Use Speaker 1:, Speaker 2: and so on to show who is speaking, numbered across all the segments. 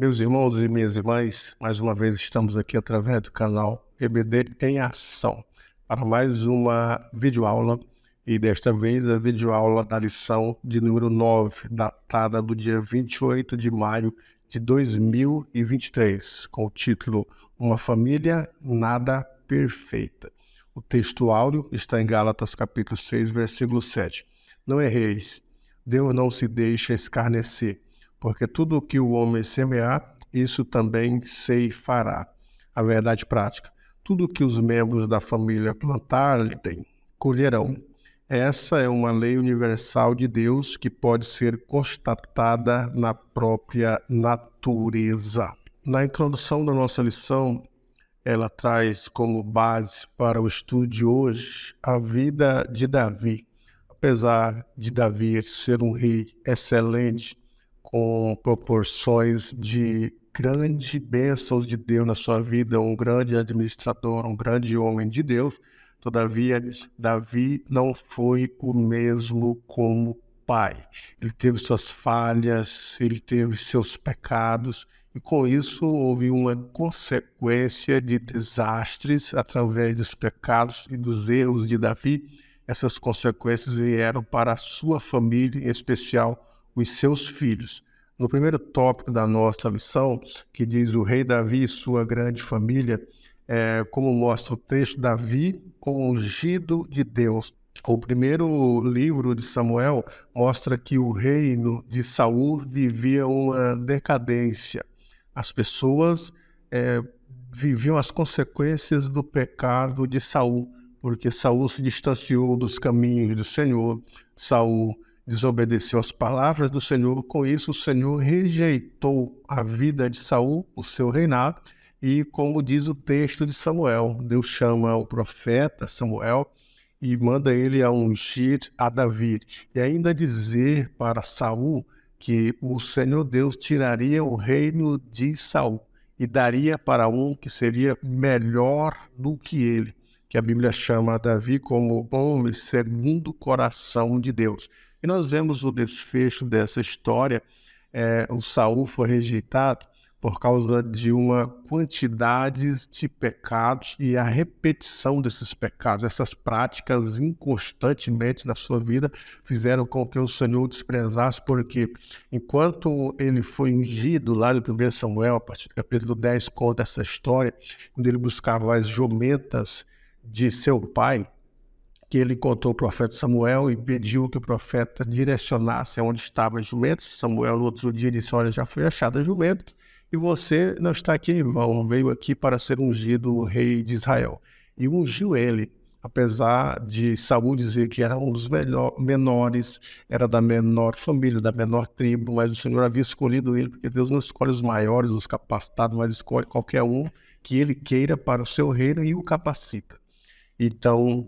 Speaker 1: Meus irmãos e minhas irmãs, mais uma vez estamos aqui através do canal EBD em Ação para mais uma videoaula, e desta vez a videoaula da lição de número 9, datada do dia 28 de maio de 2023, com o título Uma Família Nada Perfeita. O texto áureo está em Gálatas capítulo 6, versículo 7. Não erreis, Deus não se deixa escarnecer, porque tudo o que o homem semear, isso também ceifará. A verdade prática, tudo o que os membros da família plantarem, colherão. Essa é uma lei universal de Deus que pode ser constatada na própria natureza. Na introdução da nossa lição, ela traz como base para o estudo de hoje a vida de Davi. Apesar de Davi ser um rei excelente, com proporções de grandes bênçãos de Deus na sua vida, um grande administrador, um grande homem de Deus, todavia, Davi não foi o mesmo como pai. Ele teve suas falhas, ele teve seus pecados, e com isso houve uma consequência de desastres através dos pecados e dos erros de Davi. Essas consequências vieram para a sua família, em especial os seus filhos. No primeiro tópico da nossa lição, que diz o rei Davi e sua grande família, como mostra o texto, Davi, o ungido de Deus. O primeiro livro de Samuel mostra que o reino de Saul vivia uma decadência. As pessoas viviam as consequências do pecado de Saul, porque Saul se distanciou dos caminhos do Senhor, Saul desobedeceu às palavras do Senhor. Com isso o Senhor rejeitou a vida de Saul, o seu reinado, e como diz o texto de Samuel, Deus chama o profeta Samuel e manda ele a ungir a Davi, e ainda dizer para Saul que o Senhor Deus tiraria o reino de Saul e daria para um que seria melhor do que ele, que a Bíblia chama Davi como homem segundo o coração de Deus. E nós vemos o desfecho dessa história. O Saul foi rejeitado por causa de uma quantidade de pecados e a repetição desses pecados, essas práticas inconstantemente na sua vida fizeram com que o Senhor o desprezasse, porque enquanto ele foi ungido lá no 1 Samuel, a partir do capítulo 10, conta essa história, quando ele buscava as jumentas de seu pai, que ele encontrou o profeta Samuel e pediu que o profeta direcionasse onde estavam as jumentas. Samuel no outro dia disse: olha, já foi achada a jumenta e você não está aqui em vão, veio aqui para ser ungido o rei de Israel. E ungiu ele, apesar de Saul dizer que era um dos menores, era da menor família, da menor tribo, mas o Senhor havia escolhido ele, porque Deus não escolhe os maiores, os capacitados, mas escolhe qualquer um que ele queira para o seu reino e o capacita. Então,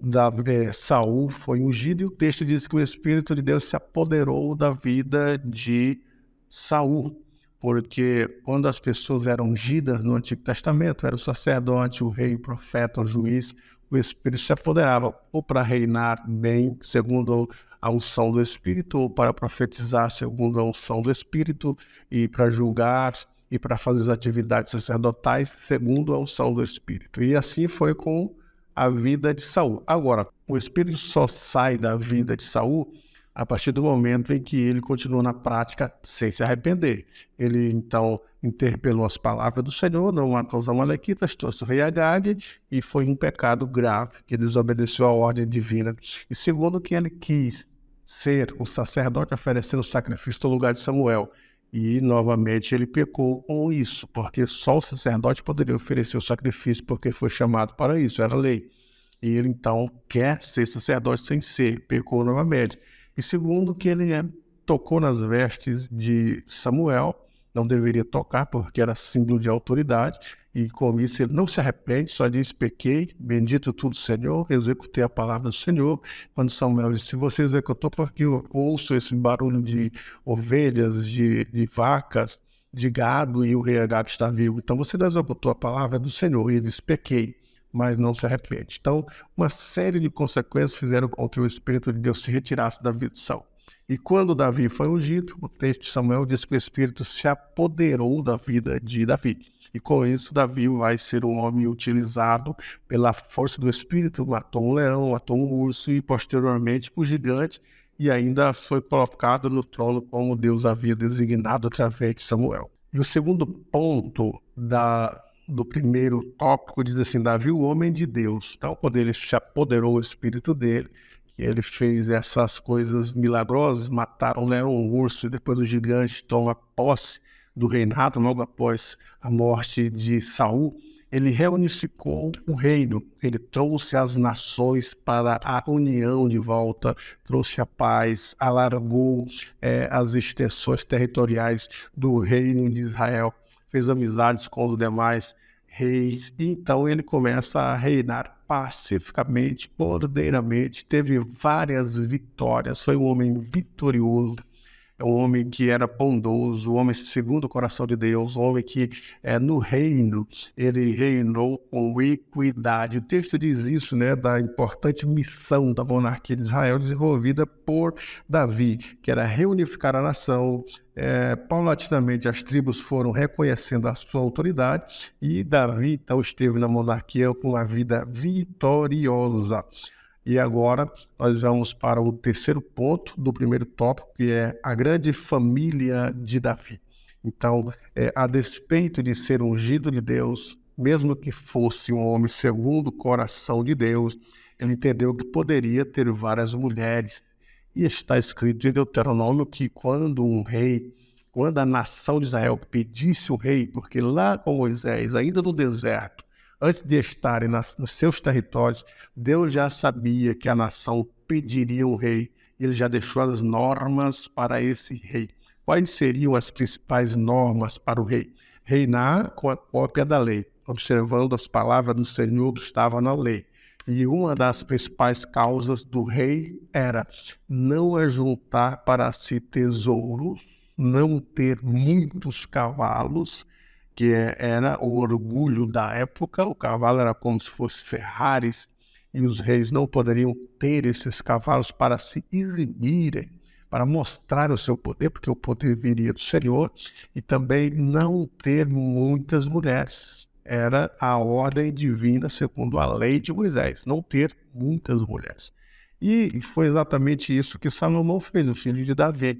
Speaker 1: Saul foi ungido, e o texto diz que o Espírito de Deus se apoderou da vida de Saul, porque quando as pessoas eram ungidas no Antigo Testamento, era o sacerdote, o rei, o profeta, o juiz, o Espírito se apoderava, ou para reinar bem, segundo a unção do Espírito, ou para profetizar, segundo a unção do Espírito, e para julgar, e para fazer as atividades sacerdotais, segundo a unção do Espírito. E assim foi com a vida de Saul. Agora, o Espírito só sai da vida de Saul a partir do momento em que ele continua na prática sem se arrepender. Ele, então, interpelou as palavras do Senhor, não matou os amalequitas, trouxe o rei Agag, e foi um pecado grave, que desobedeceu a ordem divina. E segundo, que ele quis ser o sacerdote oferecendo o sacrifício no lugar de Samuel. E, novamente, ele pecou com isso, porque só o sacerdote poderia oferecer o sacrifício, porque foi chamado para isso, era lei. E ele, então, quer ser sacerdote sem ser, pecou novamente. E segundo, que ele tocou nas vestes de Samuel, não deveria tocar, porque era símbolo de autoridade, e com isso ele não se arrepende, só diz: pequei, bendito tu do Senhor, executei a palavra do Senhor. Quando Samuel disse: se você executou, porque eu ouço esse barulho de ovelhas, de vacas, de gado, e o rei Agag está vivo, então você não executou a palavra do Senhor. E ele disse: pequei, mas não se arrepende. Então, uma série de consequências fizeram com que o Espírito de Deus se retirasse da vida de Saul. E quando Davi foi ungido, o texto de Samuel diz que o Espírito se apoderou da vida de Davi. E com isso, Davi vai ser um homem utilizado pela força do Espírito, matou um leão, matou um urso e posteriormente o gigante, e ainda foi colocado no trono como Deus havia designado através de Samuel. E o segundo ponto do primeiro tópico diz assim: Davi, o homem de Deus. Então, quando ele se apoderou o espírito dele, ele fez essas coisas milagrosas, mataram um leão, um urso, e depois o gigante toma posse do reinado, logo após a morte de Saul. Ele reunificou o reino, ele trouxe as nações para a união de volta, trouxe a paz, alargou as extensões territoriais do reino de Israel, fez amizades com os demais reis, e então ele começa a reinar pacificamente, ordeiramente, teve várias vitórias, foi um homem vitorioso. É um homem que era bondoso, um homem segundo o coração de Deus, um homem que no reino, ele reinou com equidade. O texto diz isso, né, da importante missão da monarquia de Israel desenvolvida por Davi, que era reunificar a nação. Paulatinamente as tribos foram reconhecendo a sua autoridade e Davi então esteve na monarquia com uma vida vitoriosa. E agora nós vamos para o terceiro ponto do primeiro tópico, que é a grande família de Davi. Então, a despeito de ser ungido de Deus, mesmo que fosse um homem segundo o coração de Deus, ele entendeu que poderia ter várias mulheres. E está escrito em Deuteronômio que quando a nação de Israel pedisse um rei, porque lá com Moisés, ainda no deserto, antes de estarem nos seus territórios, Deus já sabia que a nação pediria um rei. Ele já deixou as normas para esse rei. Quais seriam as principais normas para o rei? Reinar com a cópia da lei, observando as palavras do Senhor que estava na lei. E uma das principais causas do rei era não ajuntar para si tesouros, não ter muitos cavalos, que era o orgulho da época. O cavalo era como se fosse Ferraris, e os reis não poderiam ter esses cavalos para se exibirem, para mostrar o seu poder, porque o poder viria do Senhor, e também não ter muitas mulheres. Era a ordem divina, segundo a lei de Moisés, não ter muitas mulheres. E foi exatamente isso que Salomão fez, o filho de Davi.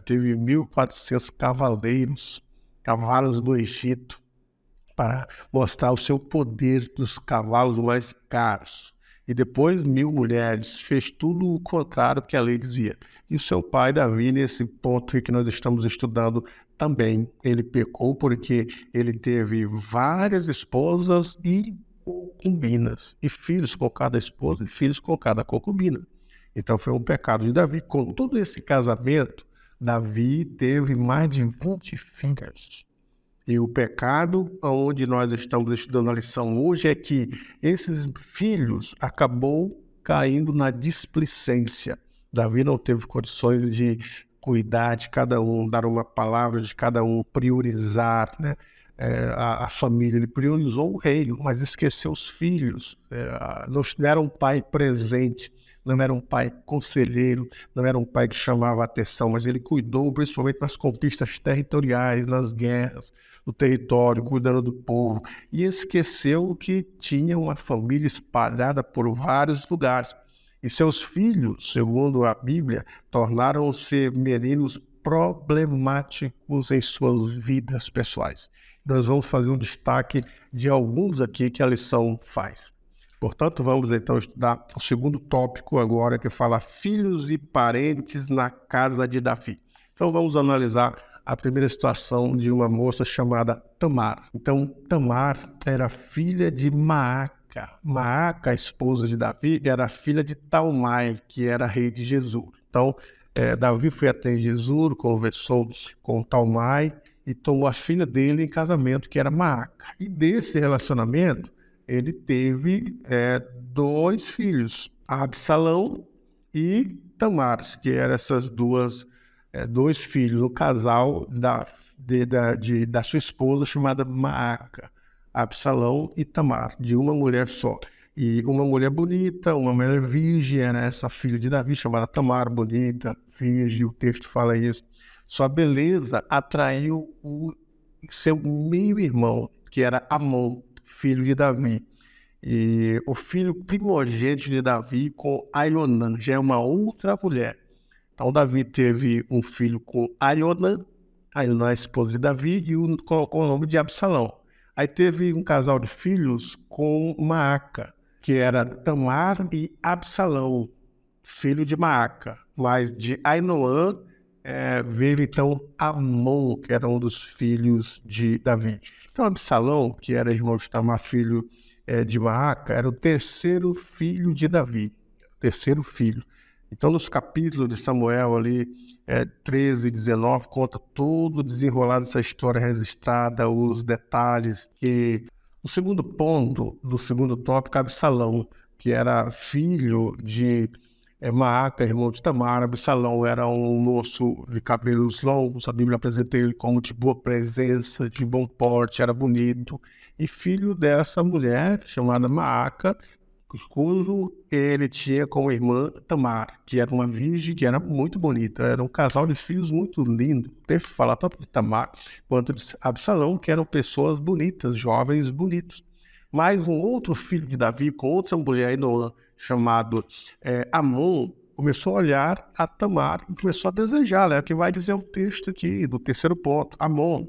Speaker 1: Teve 1.400 cavalos do Egito, para mostrar o seu poder dos cavalos mais caros. E depois 1.000 mulheres, fez tudo o contrário que a lei dizia. E o seu pai Davi, nesse ponto que nós estamos estudando, também ele pecou porque ele teve várias esposas e concubinas, e filhos com cada esposa e filhos com cada concubina. Então foi um pecado de Davi. Com todo esse casamento, Davi teve mais de 20 filhos. E o pecado, onde nós estamos estudando a lição hoje, é que esses filhos acabou caindo na displicência. Davi não teve condições de cuidar de cada um, dar uma palavra de cada um, priorizar, né, a família. Ele priorizou o reino, mas esqueceu os filhos. Não era um pai presente, não era um pai conselheiro, não era um pai que chamava a atenção, mas ele cuidou principalmente das conquistas territoriais, nas guerras, no território, cuidando do povo, e esqueceu que tinha uma família espalhada por vários lugares. E seus filhos, segundo a Bíblia, tornaram-se meninos problemáticos em suas vidas pessoais. Nós vamos fazer um destaque de alguns aqui que a lição faz. Portanto, vamos então estudar o segundo tópico agora, que fala filhos e parentes na casa de Davi. Então vamos analisar a primeira situação de uma moça chamada Tamar. Então Tamar era filha de Maaca. Maaca, a esposa de Davi, era filha de Talmai, que era rei de Gesur. Então Davi foi até Gesur, conversou com Talmai e tomou a filha dele em casamento, que era Maaca. E desse relacionamento ele teve 2 filhos, Absalão e Tamar, que eram essas dois filhos, o casal da sua esposa chamada Maaca, Absalão e Tamar, de uma mulher só. E uma mulher bonita, uma mulher virgem, era essa filha de Davi, chamada Tamar, bonita, virgem, o texto fala isso. Sua beleza atraiu o seu meio-irmão, que era Amon, filho de Davi. E o filho primogênito de Davi com Aionã, já é uma outra mulher. Então Davi teve um filho com Aionã é a esposa de Davi, e colocou o nome de Absalão. Aí teve um casal de filhos com Maaca, que era Tamar e Absalão, filho de Maaca. Mas de Ainoã veio então Amon, que era um dos filhos de Davi. Então Absalão, que era irmão de Tamar, filho de Maaca, era o terceiro filho de Davi. Terceiro filho. Então, nos capítulos de Samuel, ali, 13 e 19, conta todo o desenrolar dessa história registrada, os detalhes. O segundo ponto do segundo tópico, Absalão, que era filho de Maaca, irmão de Tamar. Absalão era um moço de cabelos longos, a Bíblia apresenta ele como de boa presença, de bom porte, era bonito, e filho dessa mulher chamada Maaca, cujo ele tinha como irmã Tamar, que era uma virgem, que era muito bonita. Era um casal de filhos muito lindo. O texto fala tanto de Tamar quanto de Absalão, que eram pessoas bonitas, jovens bonitos. Mas um outro filho de Davi, com outra mulher, Ainoã, chamado Amon, começou a olhar a Tamar e começou a desejá-la. É o que vai dizer o texto aqui, do terceiro ponto. Amon,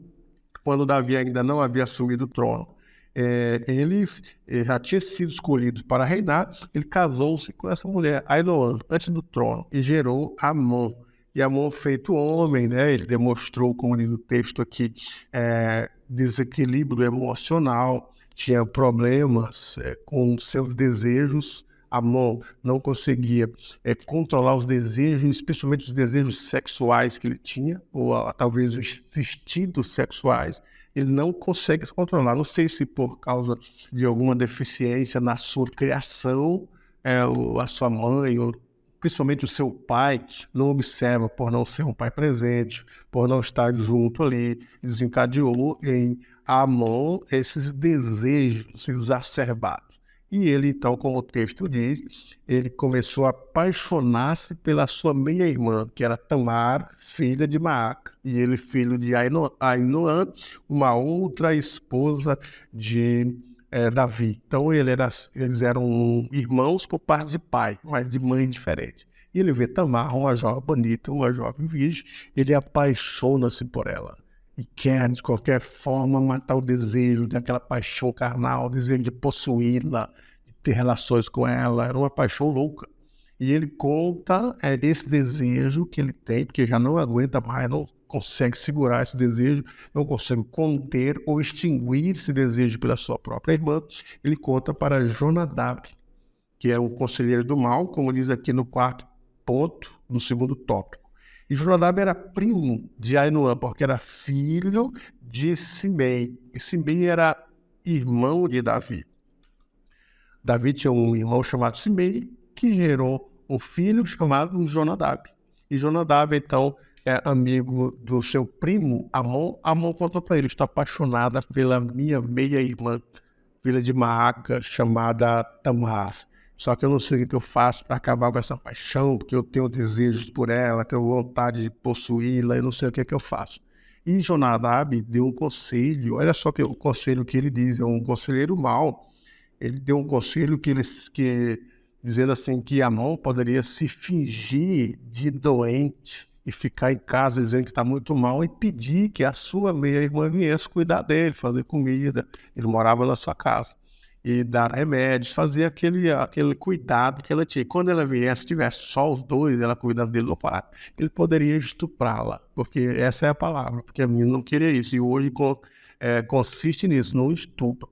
Speaker 1: quando Davi ainda não havia assumido o trono, ele já tinha sido escolhido para reinar. Ele casou-se com essa mulher, Ainoã, antes do trono, e gerou Amon. E Amon, feito homem, né, ele demonstrou, como diz o texto aqui, desequilíbrio emocional, tinha problemas com seus desejos. Amon não conseguia controlar os desejos, especialmente os desejos sexuais que ele tinha, ou talvez os instintos sexuais. Ele não consegue se controlar. Não sei se por causa de alguma deficiência na sua criação, a sua mãe, ou principalmente o seu pai, não observa, por não ser um pai presente, por não estar junto ali, desencadeou em Amon esses desejos exacerbados. E ele, então, como o texto diz, ele começou a apaixonar-se pela sua meia-irmã, que era Tamar, filha de Maaca, e ele filho de Ainoã, uma outra esposa de Davi. Então, eles eram irmãos por parte de pai, mas de mãe diferente. E ele vê Tamar, uma jovem bonita, uma jovem virgem, ele apaixona-se por ela. E quer, de qualquer forma, matar o desejo daquela paixão carnal, o desejo de possuí-la, de ter relações com ela. Era uma paixão louca. E ele conta desse desejo que ele tem, porque já não aguenta mais, não consegue segurar esse desejo, não consegue conter ou extinguir esse desejo pela sua própria irmã. Ele conta para Jonadab, que é um conselheiro do mal, como diz aqui no quarto ponto, no segundo tópico. E Jonadab era primo de Ainoã, porque era filho de Simei. E Simei era irmão de Davi. Davi tinha um irmão chamado Simei, que gerou um filho chamado Jonadab. E Jonadab, então, é amigo do seu primo Amon. Amon conta para ele: estou apaixonada pela minha meia-irmã, filha de Maaca, chamada Tamar. Só que eu não sei o que eu faço para acabar com essa paixão, porque eu tenho desejos por ela, tenho vontade de possuí-la, eu não sei o que eu faço. E Jonadab deu um conselho, olha só o conselho que ele diz, é um conselheiro mau. Ele deu um conselho dizendo assim, que Amon poderia se fingir de doente e ficar em casa dizendo que está muito mal e pedir que a sua meia-irmã viesse cuidar dele, fazer comida. Ele morava na sua casa. E dar remédios, fazer aquele cuidado que ela tinha. Quando ela viesse, tivesse só os dois, ela cuidando dele no quarto, ele poderia estuprá-la, porque essa é a palavra, porque a menina não queria isso. E hoje consiste nisso, no estupro.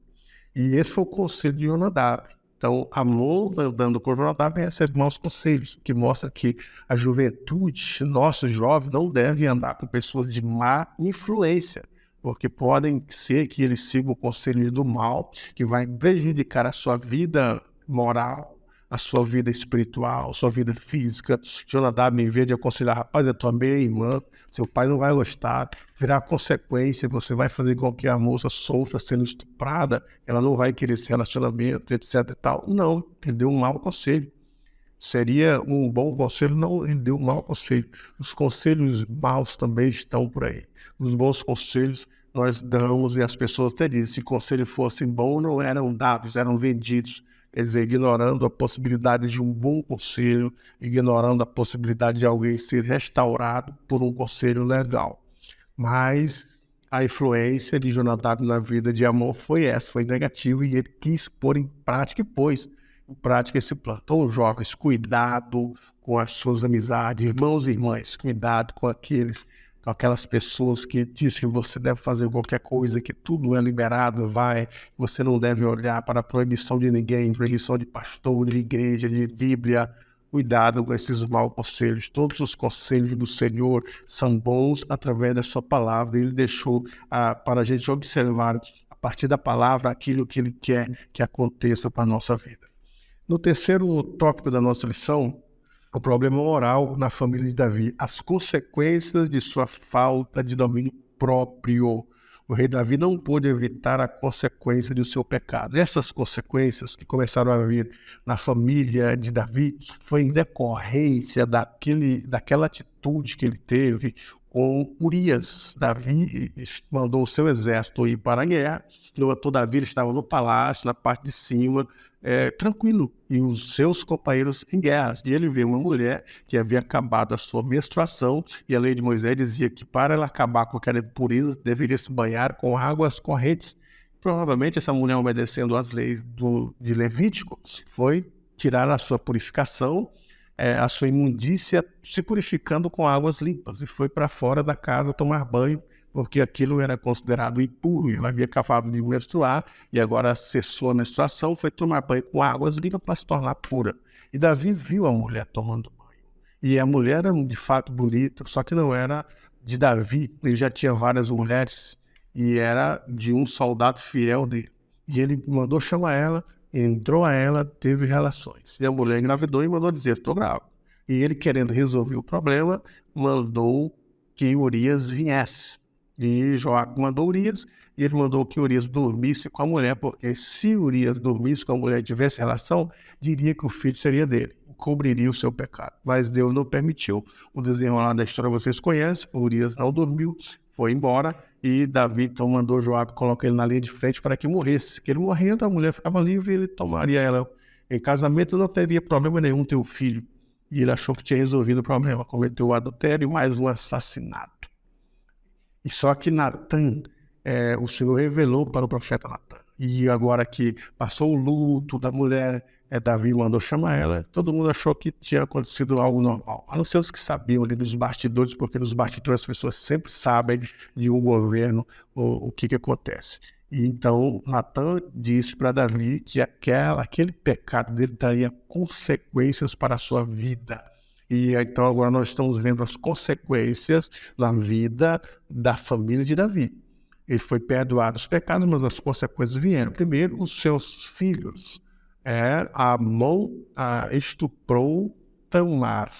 Speaker 1: E esse foi o conselho de Jonadab. Então, Amon, andando com Jonadab, recebe maus conselhos, que mostra que a juventude, nossos jovens, não devem andar com pessoas de má influência, porque podem ser que eles sigam o conselho do mal, que vai prejudicar a sua vida moral, a sua vida espiritual, a sua vida física. Jonadab, em vez de aconselhar, rapaz, eu tô meio irmã, seu pai não vai gostar, virá consequência, você vai fazer com que a moça sofra sendo estuprada, ela não vai querer esse relacionamento, etc e tal. Não, ele deu um mau conselho. Seria um bom conselho, não, ele deu um mau conselho. Os conselhos maus também estão por aí. Os bons conselhos nós damos e as pessoas até dizem, se o conselho fosse bom, não eram dados, eram vendidos. Quer dizer, ignorando a possibilidade de um bom conselho, ignorando a possibilidade de alguém ser restaurado por um conselho legal. Mas a influência de Jonadab na vida de Amon foi essa, foi negativa, e ele quis pôr em prática e pôs em prática esse plano. Então, jovens, cuidado com as suas amizades, irmãos e irmãs, cuidado com aquelas pessoas que dizem que você deve fazer qualquer coisa, que tudo é liberado, você não deve olhar para a proibição de ninguém, proibição de pastor, de igreja, de Bíblia. Cuidado com esses maus conselhos. Todos os conselhos do Senhor são bons através da sua palavra. Ele deixou para a gente observar, a partir da palavra, aquilo que ele quer que aconteça para a nossa vida. No terceiro tópico da nossa lição, o problema moral na família de Davi, as consequências de sua falta de domínio próprio. O rei Davi não pôde evitar a consequência do seu pecado. Essas consequências que começaram a vir na família de Davi foi em decorrência daquela atitude que ele teve com Urias. Davi mandou o seu exército ir para a guerra, Davi estava no palácio, na parte de cima, tranquilo, e os seus companheiros em guerras. E ele viu uma mulher que havia acabado a sua menstruação, e a lei de Moisés dizia que para ela acabar com aquela impureza, deveria se banhar com águas correntes. Provavelmente essa mulher, obedecendo às leis de Levítico, foi tirar a sua purificação, a sua imundícia, se purificando com águas limpas, e foi para fora da casa tomar banho, porque aquilo era considerado impuro, e ela havia acabado de menstruar, e agora cessou a menstruação, foi tomar banho com águas limpas para se tornar pura. E Davi viu a mulher tomando banho. E a mulher era de fato bonita, só que não era de Davi, ele já tinha várias mulheres, e era de um soldado fiel dele. E ele mandou chamar ela, entrou a ela, teve relações. E a mulher engravidou e mandou dizer, estou grávida. E ele, querendo resolver o problema, mandou que Urias viesse. E Joabe mandou Urias, e ele mandou que Urias dormisse com a mulher, porque se Urias dormisse com a mulher e tivesse relação, diria que o filho seria dele, cobriria o seu pecado. Mas Deus não permitiu. O desenrolar da história vocês conhecem, Urias não dormiu, foi embora, e Davi então mandou Joabe colocar ele na linha de frente para que morresse. Que ele morrendo, a mulher ficava livre e ele tomaria ela em casamento, não teria problema nenhum ter o filho. E ele achou que tinha resolvido o problema, cometeu o adultério e mais um assassinato. E só que Natan, o Senhor revelou para o profeta Natan. E agora que passou o luto da mulher, Davi mandou chamar ela, todo mundo achou que tinha acontecido algo normal. A não ser os que sabiam ali dos bastidores, porque nos bastidores as pessoas sempre sabem de um governo o que acontece. E então Natan disse para Davi que aquele pecado dele traria consequências para a sua vida. E então agora nós estamos vendo as consequências na vida da família de Davi. Ele foi perdoado os pecados, mas as consequências vieram. Primeiro, os seus filhos. Amon estuprou Tamar,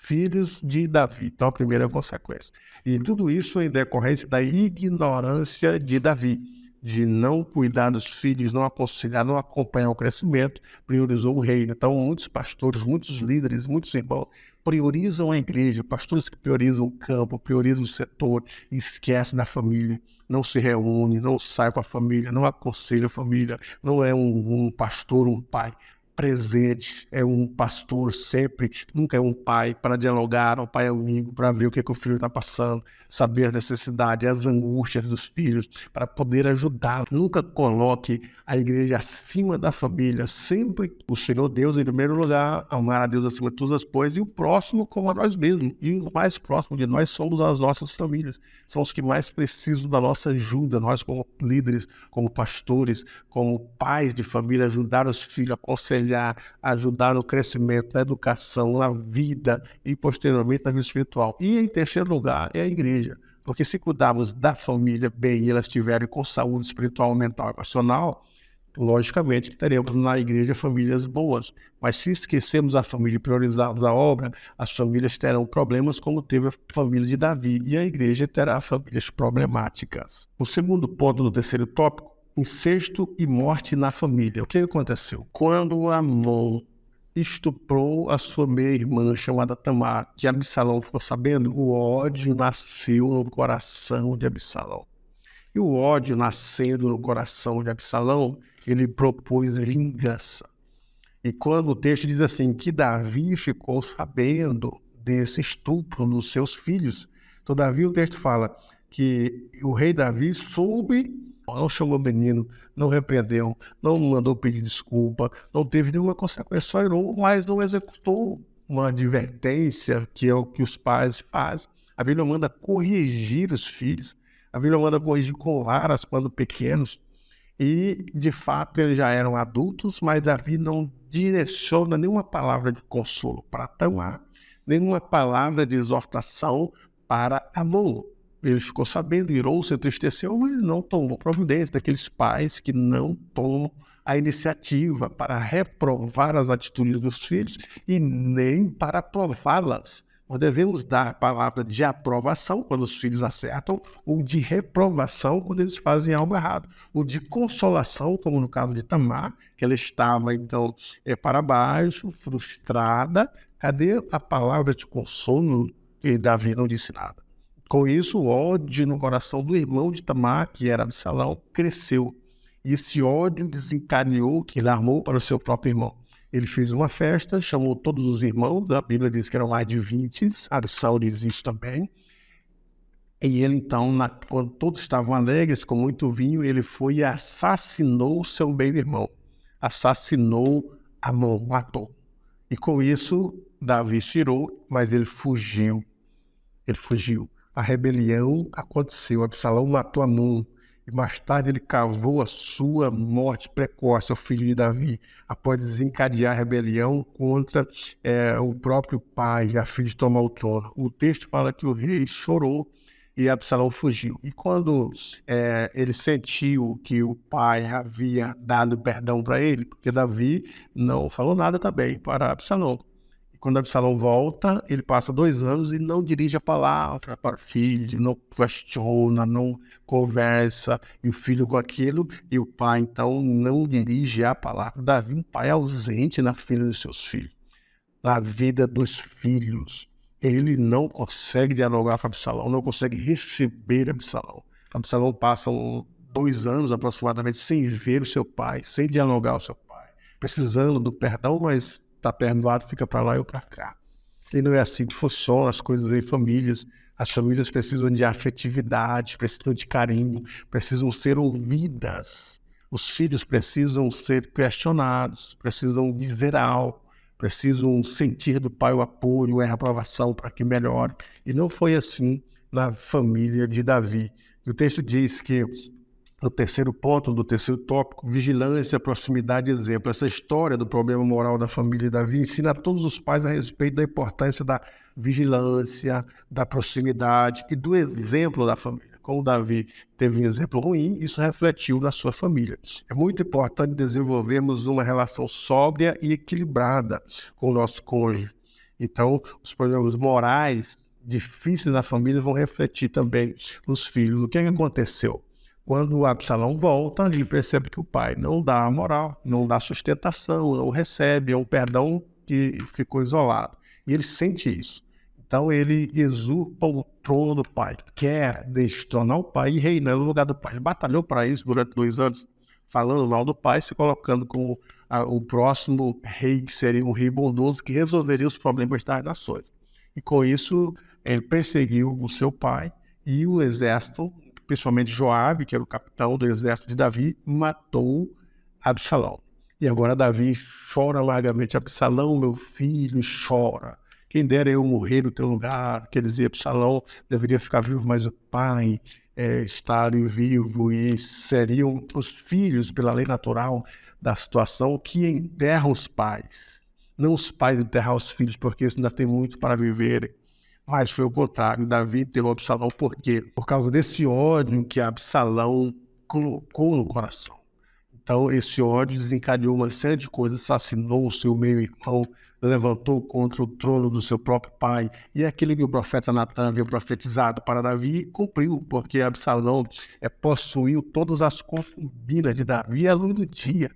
Speaker 1: filhos de Davi. Então a primeira consequência. E tudo isso em decorrência da ignorância de Davi, de não cuidar dos filhos, não aconselhar, não acompanhar o crescimento, priorizou o reino. Então, muitos pastores, muitos líderes, muitos irmãos priorizam a igreja, pastores que priorizam o campo, priorizam o setor, esquecem da família, não se reúne, não sai com a família, não aconselha a família, não é um pastor, um pai presente, é um pastor sempre, nunca é um pai para dialogar, um pai amigo, para ver o que o filho está passando, saber as necessidades, as angústias dos filhos, para poder ajudar. Nunca coloque a igreja acima da família, sempre o Senhor Deus em primeiro lugar, amar a Deus acima de todas as coisas, e o próximo como a nós mesmos. E os mais próximos de nós somos as nossas famílias, são os que mais precisam da nossa ajuda, nós como líderes, como pastores, como pais de família, ajudar os filhos, aconselhar, ajudar no crescimento, na educação, na vida e posteriormente na vida espiritual. E em terceiro lugar é a igreja, porque se cuidarmos da família bem e elas estiverem com saúde espiritual, mental e emocional, Logicamente que teremos na igreja famílias boas, mas se esquecermos a família e priorizarmos a obra, as famílias terão problemas como teve a família de Davi, e a igreja terá famílias problemáticas. O segundo ponto do terceiro tópico, incesto e morte na família. O que aconteceu? Quando Amnon estuprou a sua meia-irmã chamada Tamar, que Absalão ficou sabendo, o ódio nasceu no coração de Absalão. E o ódio nascendo no coração de Absalão, ele propôs vingança. E quando o texto diz assim, que Davi ficou sabendo desse estupro nos seus filhos, todavia o texto fala que o rei Davi soube, não chamou o menino, não repreendeu, não mandou pedir desculpa, não teve nenhuma consequência, só irou, mas não executou uma advertência, que é o que os pais fazem. A Bíblia manda corrigir os filhos, a Bíblia manda corrigir com varas quando pequenos, e de fato eles já eram adultos, mas Davi não direciona nenhuma palavra de consolo para Tamar, nenhuma palavra de exortação para Amnon. Ele ficou sabendo, irou, se entristeceu, mas não tomou providência, daqueles pais que não tomam a iniciativa para reprovar as atitudes dos filhos e nem para aprová-las. Nós devemos dar a palavra de aprovação quando os filhos acertam, ou de reprovação quando eles fazem algo errado, ou de consolação, como no caso de Tamar, que ela estava então para baixo, frustrada. Cadê a palavra de consolo? E Davi não disse nada. Com isso, o ódio no coração do irmão de Tamar, que era Absalão, cresceu. E esse ódio desencadeou que ele armou para o seu próprio irmão. Ele fez uma festa, chamou todos os irmãos, a Bíblia diz que eram mais de 20, Absalão diz isso também. E ele então, quando todos estavam alegres, com muito vinho, ele foi e assassinou seu meio-irmão. Assassinou Amnon, matou. E com isso, Davi tirou, mas ele fugiu. Ele fugiu. A rebelião aconteceu, Absalão matou Amnon. E mais tarde ele cavou a sua morte precoce, ao filho de Davi, após desencadear a rebelião contra o próprio pai, a fim de tomar o trono. O texto fala que o rei chorou e Absalão fugiu. E quando ele sentiu que o pai havia dado perdão para ele, porque Davi não falou nada também para Absalão. Quando Absalão volta, ele passa 2 anos e não dirige a palavra para o filho, não questiona, não conversa, e o filho com aquilo, e o pai, então, não dirige a palavra. Davi, um pai ausente na vida dos seus filhos, na vida dos filhos. Ele não consegue dialogar com Absalão, não consegue receber Absalão. Absalão passa 2 anos aproximadamente sem ver o seu pai, sem dialogar com o seu pai, precisando do perdão, mas está perdoado, fica para lá e eu para cá. E não é assim que funcionam as coisas em famílias. As famílias precisam de afetividade, precisam de carinho, precisam ser ouvidas. Os filhos precisam ser questionados, precisam dizer algo, precisam sentir do pai o apoio, a aprovação para que melhore. E não foi assim na família de Davi. E o texto diz que no terceiro ponto, do terceiro tópico, vigilância, proximidade e exemplo. Essa história do problema moral da família de Davi ensina a todos os pais a respeito da importância da vigilância, da proximidade e do exemplo da família. Como Davi teve um exemplo ruim, isso refletiu na sua família. É muito importante desenvolvermos uma relação sóbria e equilibrada com o nosso cônjuge. Então, os problemas morais difíceis na família vão refletir também nos filhos. O que aconteceu? Quando o Absalão volta, ele percebe que o pai não dá a moral, não dá sustentação, não recebe, é um perdão que ficou isolado. E ele sente isso. Então ele usurpa o trono do pai, quer destronar o pai e reinar no lugar do pai. Ele batalhou para isso durante 2 anos, falando mal do pai, se colocando como o próximo rei, que seria um rei bondoso, que resolveria os problemas das nações. E com isso, ele perseguiu o seu pai e o exército, principalmente Joabe, que era o capitão do exército de Davi, matou Absalão. E agora Davi chora largamente. Absalão, meu filho, chora. Quem dera eu morrer no teu lugar. Quer dizer, Absalão deveria ficar vivo, mas o pai estar vivo, e seriam os filhos, pela lei natural da situação, que enterram os pais. Não os pais enterrar os filhos, porque eles ainda têm muito para viverem. Mas foi o contrário, Davi enterrou Absalão. Por quê? Por causa desse ódio que Absalão colocou no coração. Então, esse ódio desencadeou uma série de coisas, assassinou o seu meio-irmão, levantou contra o trono do seu próprio pai. E aquilo que o profeta Natan havia profetizado para Davi cumpriu, porque Absalão possuiu todas as concubinas de Davi à luz do dia.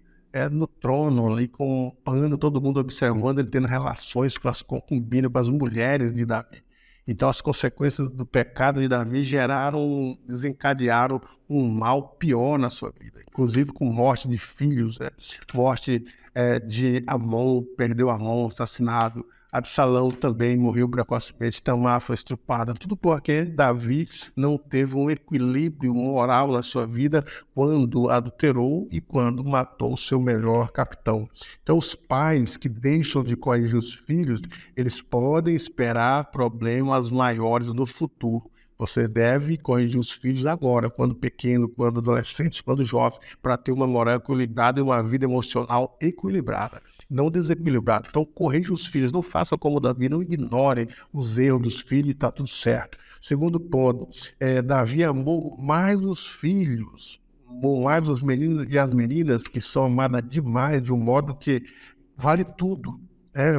Speaker 1: No trono, ali com o pano, todo mundo observando ele tendo relações com as concubinas, com as mulheres de Davi. Então, as consequências do pecado de Davi desencadearam um mal pior na sua vida, inclusive com morte de filhos, morte de Amon, perdeu Amon, assassinado. Absalão também morreu precocemente, Tamar foi estrupada, tudo porque Davi não teve um equilíbrio moral na sua vida quando adulterou e quando matou o seu melhor capitão. Então, os pais que deixam de corrigir os filhos, eles podem esperar problemas maiores no futuro. Você deve corrigir os filhos agora, quando pequeno, quando adolescente, quando jovem, para ter uma moral equilibrada e uma vida emocional equilibrada, não desequilibrada. Então, corrija os filhos, não faça como Davi, não ignore os erros dos filhos e está tudo certo. Segundo ponto, Davi amou mais os filhos, amou mais os meninos e as meninas, que são amadas demais, de um modo que vale tudo.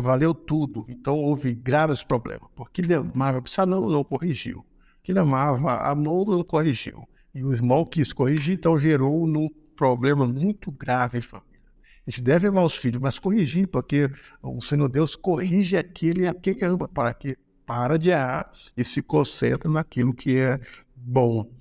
Speaker 1: Valeu tudo. Então, houve graves problemas, porque ele amava, Absalão não corrigiu. Que ele amava, amou, não corrigiu. E o irmão quis corrigir, então gerou um problema muito grave em família. A gente deve amar os filhos, mas corrigir, porque o Senhor Deus corrige aquele a quem ama, para que para de errar e se concentre naquilo que é bom.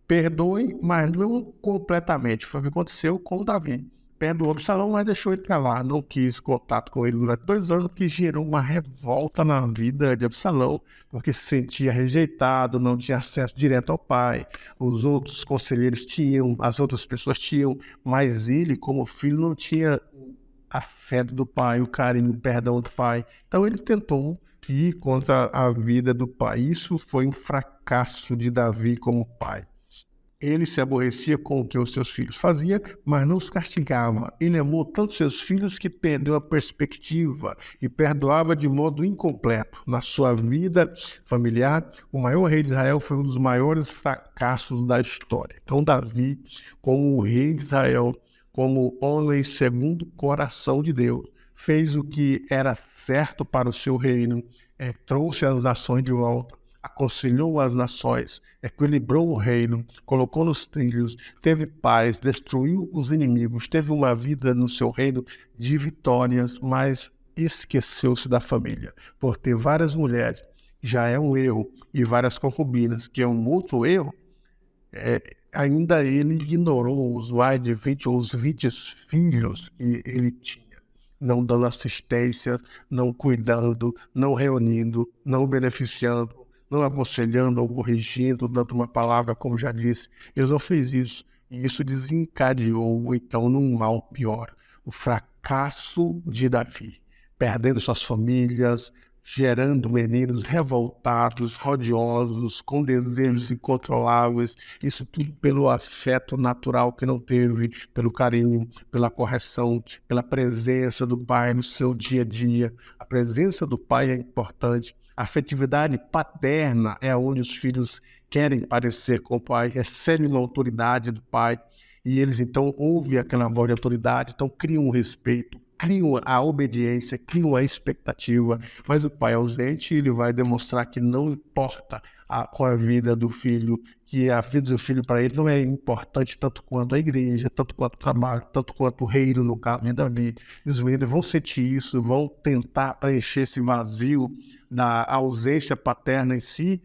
Speaker 1: Perdoe, mas não completamente. Foi o que aconteceu com Davi. Perdoou Absalão, mas deixou ele para lá. Não quis contato com ele durante 2 anos, o que gerou uma revolta na vida de Absalão, porque se sentia rejeitado, não tinha acesso direto ao pai. Os outros conselheiros tinham, as outras pessoas tinham, mas ele, como filho, não tinha afeto do pai, o carinho, o perdão do pai. Então ele tentou ir contra a vida do pai. Isso foi um fracasso de Davi como pai. Ele se aborrecia com o que os seus filhos faziam, mas não os castigava. Ele amou tanto seus filhos que perdeu a perspectiva e perdoava de modo incompleto. Na sua vida familiar, o maior rei de Israel foi um dos maiores fracassos da história. Então, Davi, como o rei de Israel, como homem segundo o coração de Deus, fez o que era certo para o seu reino, trouxe as nações de volta, aconselhou as nações, equilibrou o reino, colocou nos trilhos, teve paz, destruiu os inimigos, teve uma vida no seu reino de vitórias, mas esqueceu-se da família. Por ter várias mulheres, já é um erro, e várias concubinas, que é um outro erro, ainda ele ignorou os mais de 20 ou os 20 filhos que ele tinha, não dando assistência, não cuidando, não reunindo, não beneficiando, não aconselhando ou corrigindo, dando uma palavra, como já disse. Ele não fez isso. E isso desencadeou, então, num mal pior. O fracasso de Davi, perdendo suas famílias, gerando meninos revoltados, odiosos, com desejos incontroláveis. Isso tudo pelo afeto natural que não teve, pelo carinho, pela correção, pela presença do pai no seu dia a dia. A presença do pai é importante. A afetividade paterna é onde os filhos querem parecer com o pai, recebem uma autoridade do pai, e eles então ouvem aquela voz de autoridade, então criam um respeito, criam a obediência, criam a expectativa, mas o pai ausente, ele vai demonstrar que não importa com a vida do filho, que a vida do filho para ele não é importante tanto quanto a igreja, tanto quanto o trabalho, tanto quanto o reino, no caso de Davi. E os meninos vão sentir isso, vão tentar preencher esse vazio da ausência paterna em si,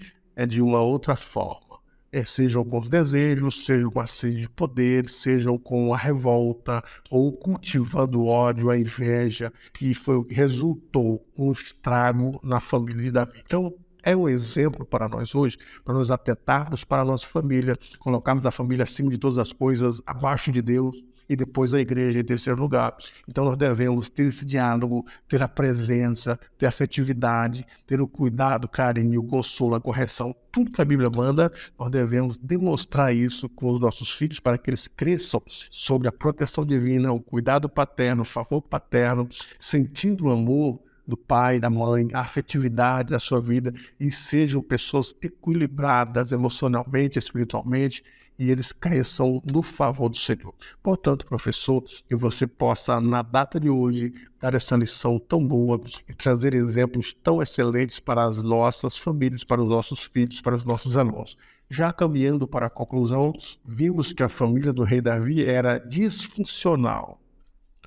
Speaker 1: de uma outra forma. Sejam com os desejos, sejam com a sede de poder, sejam com a revolta, ou cultivando o ódio, a inveja, e foi o que resultou um estrago na família de Davi. Então, é um exemplo para nós hoje, para nós atentarmos para a nossa família, colocarmos a família acima de todas as coisas, abaixo de Deus, e depois a igreja em terceiro lugar. Então nós devemos ter esse diálogo, ter a presença, ter a afetividade, ter o cuidado, o carinho, o consolo, a correção, tudo que a Bíblia manda, nós devemos demonstrar isso com os nossos filhos para que eles cresçam sobre a proteção divina, o cuidado paterno, o favor paterno, sentindo o amor do pai, da mãe, a afetividade da sua vida e sejam pessoas equilibradas emocionalmente, espiritualmente, e eles cresçam no favor do Senhor. Portanto, professor, que você possa, na data de hoje, dar essa lição tão boa e trazer exemplos tão excelentes para as nossas famílias, para os nossos filhos, para os nossos alunos. Já caminhando para a conclusão, vimos que a família do rei Davi era disfuncional,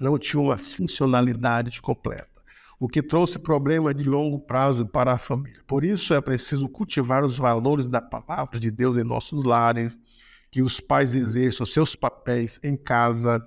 Speaker 1: não tinha uma funcionalidade completa, o que trouxe problema de longo prazo para a família. Por isso é preciso cultivar os valores da palavra de Deus em nossos lares, que os pais exerçam seus papéis em casa,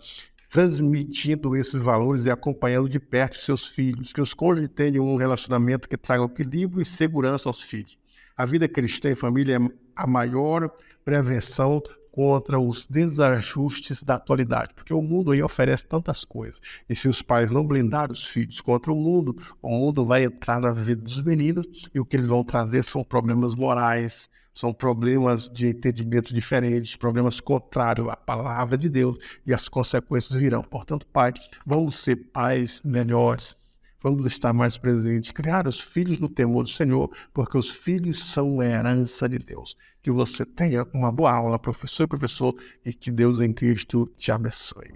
Speaker 1: transmitindo esses valores e acompanhando de perto seus filhos, que os cônjuges tenham um relacionamento que traga equilíbrio e segurança aos filhos. A vida cristã em família é a maior prevenção contra os desajustes da atualidade, porque o mundo aí oferece tantas coisas, e se os pais não blindarem os filhos contra o mundo vai entrar na vida dos meninos, e o que eles vão trazer são problemas morais, são problemas de entendimento diferentes, problemas contrários à palavra de Deus, e as consequências virão. Portanto, pai, vamos ser pais melhores, vamos estar mais presentes, criar os filhos no temor do Senhor, porque os filhos são a herança de Deus. Que você tenha uma boa aula, professor e professor, e que Deus em Cristo te abençoe.